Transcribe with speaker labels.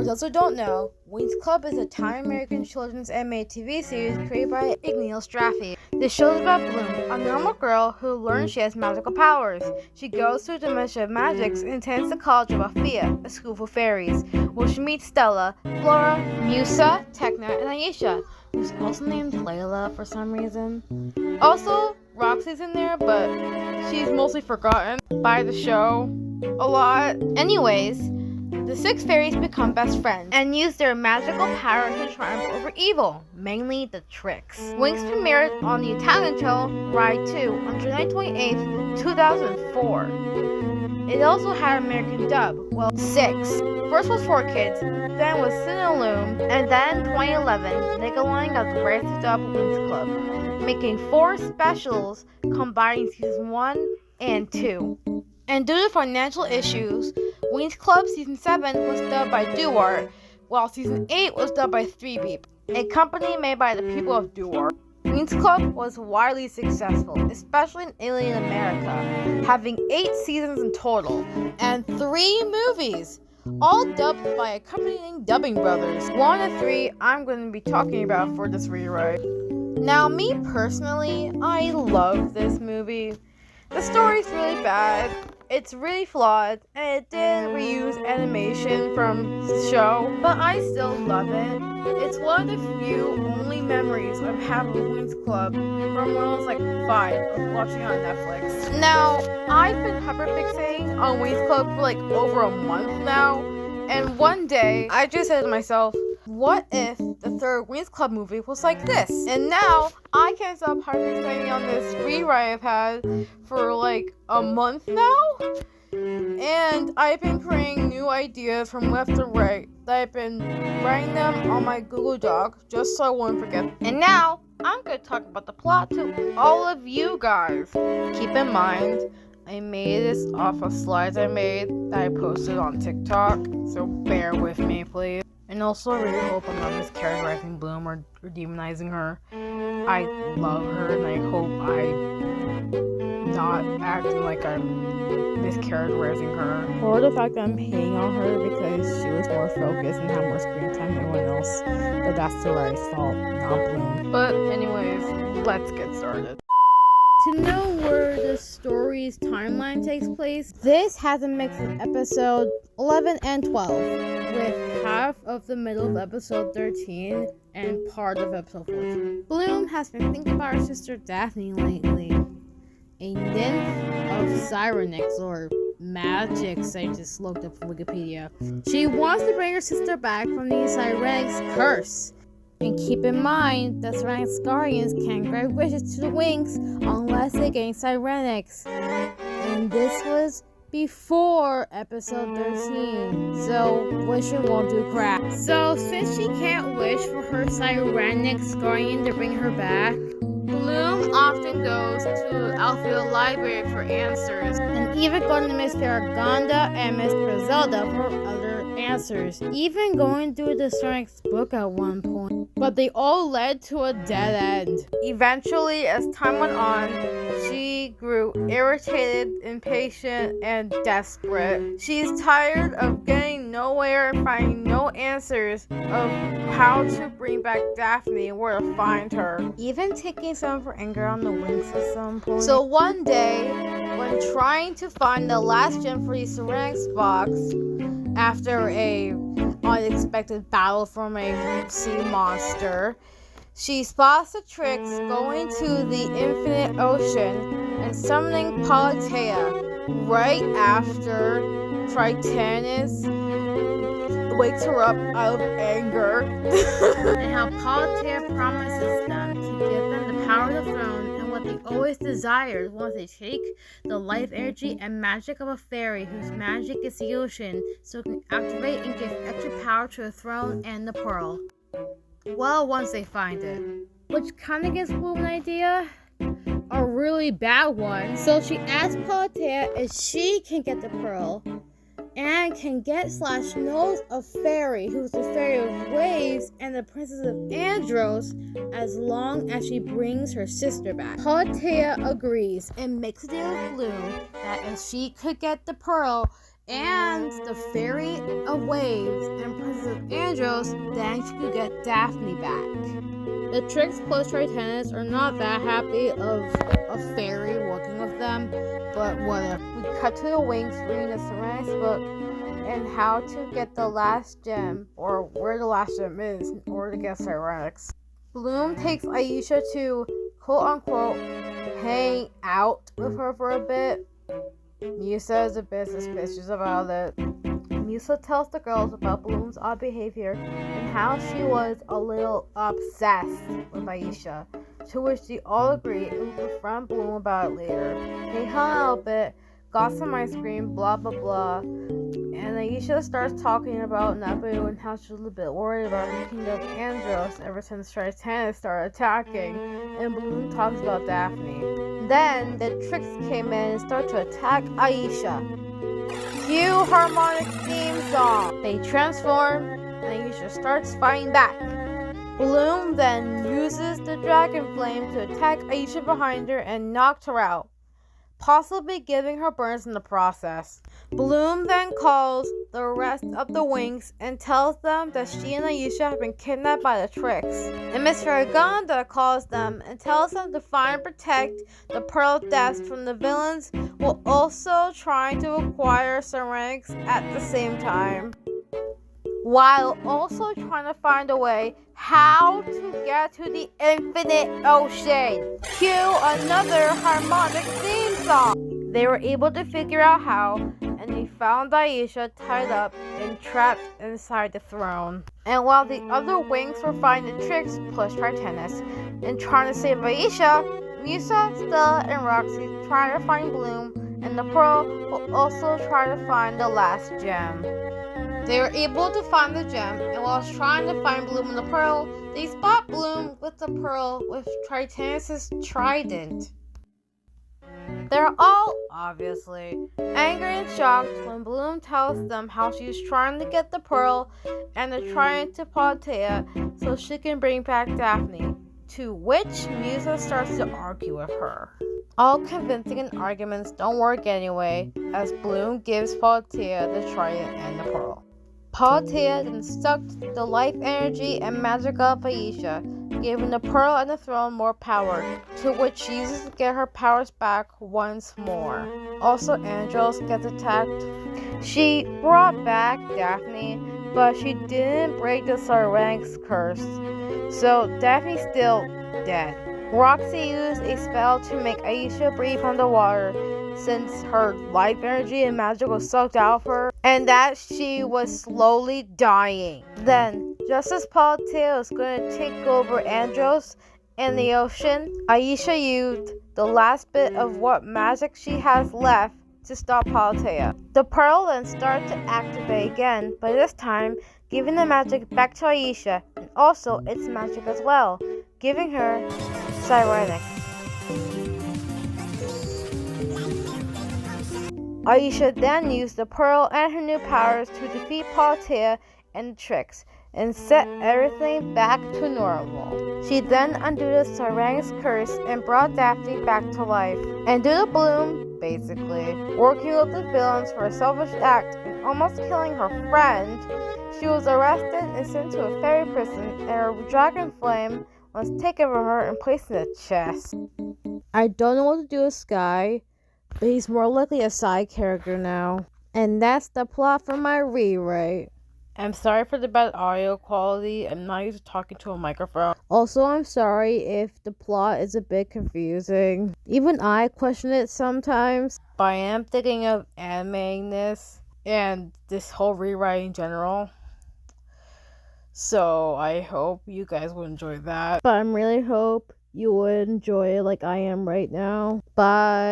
Speaker 1: For those who don't know, Winx Club is a Thai-American children's animated TV series created by Igneel Straffi. The show is about Bloom, a normal girl who learns she has magical powers. She goes to the Dimension of Magics and attends the College of Althea, a school for fairies, where she meets Stella, Flora, Musa, Tekna, and Aisha, who's also named Layla for some reason. Also, Roxy's in there, but she's mostly forgotten by the show a lot. Anyways, the 6 fairies become best friends and use their magical power to triumph over evil, mainly the tricks. Winx premiered on the Italian channel Rai 2 on July 28, 2004. It also had an American dub, 6. First was 4 Kids, then was Cinelume, and then in 2011, Nickelodeon got the rights to dub Winx Club, making 4 specials combining seasons 1 and 2. And due to financial issues, Winx Club Season 7 was dubbed by Duart, while Season 8 was dubbed by 3Beep, a company made by the people of Duart. Winx Club was widely successful, especially in alien America, having 8 seasons in total, and 3 movies, all dubbed by accompanying dubbing brothers. 1 of 3 I'm going to be talking about for this rewrite. Now, me personally, I love this movie. The story's really bad, it's really flawed, and it did reuse animation from the show, but I still love it. It's one of the few only memories I've had with Winx Club from when I was like 5 of watching it on Netflix. Now, I've been hyperfixating on Winx Club for like over a month now, and one day I just said to myself, what if the 3rd Winx Club movie was like this? And now I can't stop hyperfixating on this rewrite I've had for like a month now. And I've been creating new ideas from left to right that I've been writing them on my Google Doc just so I won't forget. And now I'm going to talk about the plot to all of you guys. Keep in mind, I made this off of slides I made that I posted on TikTok, so bear with me, please. And also, I really hope I'm not mischaracterizing Bloom or demonizing her. I love her, and I hope I'm not acting like I'm mischaracterizing her. Or the fact that I'm hating on her because she was more focused and had more screen time than anyone else. But that's the right fault, not Bloom. But anyways, let's get started. To know where the story's timeline takes place, this has a mix of episode 11 and 12, with half of the middle of episode 13 and part of episode 14. Bloom has been thinking about her sister Daphne lately, a nymph of Cyrenix, or magics, I just looked up from Wikipedia. She wants to bring her sister back from the Cyrenix curse. And keep in mind that Cyrenix guardians can't grant wishes to the Winx unless they gain Cyrenix. And this was before episode 13, so wishing won't do crap. So since she can't wish for her Cyrenix guardian to bring her back, Bloom often goes to Althea Library for answers, and even going to Miss Farragonda and Miss Griselda for other answers, even going through the Cyrenix book at one point. But they all led to a dead end. Eventually, as time went on, she grew irritated, impatient, and desperate. She's tired of getting nowhere and finding no answers of how to bring back Daphne and where to find her. Even taking some of her anger on the Winx at some point. So one day, when trying to find the last gem for the Cyrenix box, after a unexpected battle from a sea monster, she spots the tricks going to the infinite ocean and summoning Paltea right after Tritonus wakes her up out of anger. And how Paltea promises them to give them the power of the throne and what they always desired once they take the life energy and magic of a fairy whose magic is the ocean, so it can activate and give extra power to the throne and the pearl. Well, once they find it. Which kind of gives Bloom an idea. A really bad one. So she asks Paltea if she can get the pearl and can get / knows a fairy who's the fairy of waves and the princess of Andros as long as she brings her sister back. Paltea agrees and makes a deal with Bloom that if she could get the pearl and the Fairy of Waves and Princess of Andros, then she could get Daphne back. The Tricks plus Titanists are not that happy of a fairy working with them, but whatever. We cut to the Winx reading the ceramics book and how to get the last gem, or where the last gem is, in order to get ceramics. Bloom takes Aisha to, quote-unquote, hang out with her for a bit. Musa is a bit suspicious about it. Musa tells the girls about Bloom's odd behavior and how she was a little obsessed with Aisha, to which they all agree and will confront Bloom about it later. They hung out a bit, got some ice cream, blah blah blah, and Aisha starts talking about Naboo and how she was a bit worried about the kingdom of Andros ever since Titanic started attacking, and Bloom talks about Daphne. Then the Tricks came in and started to attack Aisha. Cue harmonic theme song. They transform, and Aisha starts fighting back. Bloom then uses the dragon flame to attack Aisha behind her and knock her out, possibly giving her burns in the process. Bloom then calls the rest of the Winx and tells them that she and Aisha have been kidnapped by the Tricks. And Miss Farragonda calls them and tells them to find and protect the Pearl Depths from the villains, while also trying to acquire ceramics at the same time, while also trying to find a way how to get to the infinite ocean. Cue another harmonic theme song. They were able to figure out how, and they found Aisha tied up and trapped inside the throne. And while the other Winx were finding the Tricks plus Titanists and trying to save Aisha, Musa, Stella, and Roxy try to find Bloom, and the Pearl will also try to find the last gem. They were able to find the gem, and while trying to find Bloom and the Pearl, they spot Bloom with the Pearl with Titanius' trident. They're all, obviously, angry and shocked when Bloom tells them how she's trying to get the Pearl and the trident to Paltea so she can bring back Daphne, to which Musa starts to argue with her. All convincing and arguments don't work anyway, as Bloom gives Paltea the trident and the Pearl. Paltea then sucked the life energy and magic of Aisha, giving the Pearl and the throne more power, to which she uses to get her powers back once more. Also, Andros gets attacked. She brought back Daphne, but she didn't break the Sarang's curse, so Daphne's still dead. Roxy used a spell to make Aisha breathe underwater, since her life energy and magic was sucked out of her, and that she was slowly dying. Then, just as Paltea was going to take over Andros and the ocean, Aisha used the last bit of what magic she has left to stop Paltea. The Pearl then started to activate again, but this time giving the magic back to Aisha, and also its magic as well, giving her Cyrenix. Aisha then used the Pearl and her new powers to defeat Paltea and the Tricks, and set everything back to normal. She then undid the Sarang's curse and brought Daphne back to life. And due to Bloom, basically, working with the villains for a selfish act and almost killing her friend, she was arrested and sent to a fairy prison, and her dragon flame was taken from her and placed in a chest. I don't know what to do with Sky, but he's more likely a side character now. And that's the plot for my rewrite. I'm sorry for the bad audio quality. I'm not used to talking to a microphone. Also, I'm sorry if the plot is a bit confusing. Even I question it sometimes. But I am thinking of animating this and this whole rewrite in general. So I hope you guys will enjoy that. But I really hope you would enjoy it like I am right now. Bye.